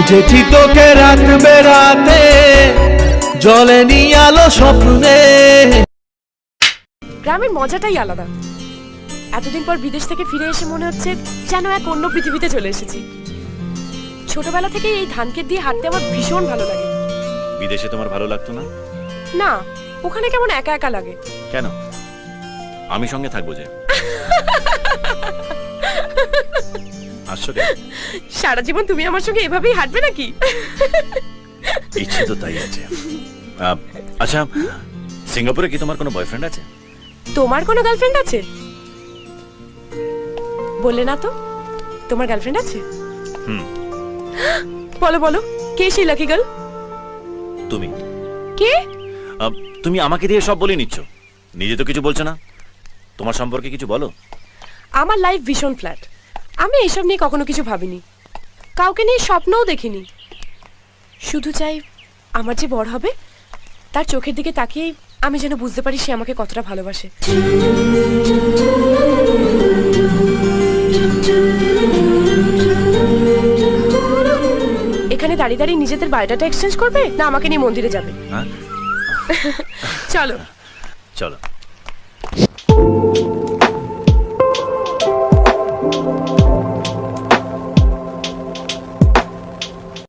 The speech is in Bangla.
বুঝেছি তোকে রাত বেরাতে জ্বলেনি আলো স্বপ্নে। গ্রামের মজাটাই আলাদা। এতদিন পর বিদেশ থেকে ফিরে এসে মনে হচ্ছে যেন এক অন্য পৃথিবীতে চলে এসেছি। ছোটবেলা থেকে এই ধানক্ষেত দিয়ে হাঁটতে আমার ভীষণ ভালো লাগে। বিদেশে তোমার ভালো লাগতো না? না, ওখানে কেমন একা একা লাগে। কেন? আমি সঙ্গে থাকবো যে। আসছো কেন? সারা জীবন তুমি আমার সঙ্গে এভাবেই হাঁটবে নাকি? ইচ্ছে তো তাই আছে। আচ্ছা, সিঙ্গাপুরে কি তোমার কোনো বয়ফ্রেন্ড আছে? তোমার কোনো গার্লফ্রেন্ড আছে? বললে না তো তোমার গার্লফ্রেন্ড আছে। বলো বলো, কে সেই লাকি গার্ল? তুমি। কে? তুমি আমাকে দিয়ে সব বলে নিচ্ছ, নিজে তো কিছু বলছো না। তোমার সম্পর্কে কিছু বলো। আমার লাইফ ভীষণ ফ্ল্যাট। আমি এসব নিয়ে কখনো কিছু ভাবিনি, কাউকে নিয়ে স্বপ্নও দেখিনি। শুধু চাই আমার যে বড় হবে তার চোখের দিকে তাকিয়ে আমি যেন বুঝতে পারি সে আমাকে কতটা ভালোবাসে। এখানে দাঁড়িয়ে দাঁড়িয়ে নিজেদের বায়োডাটা এক্সচেঞ্জ করবে না আমাকে নিয়ে মন্দিরে যাবে? চলো চলো।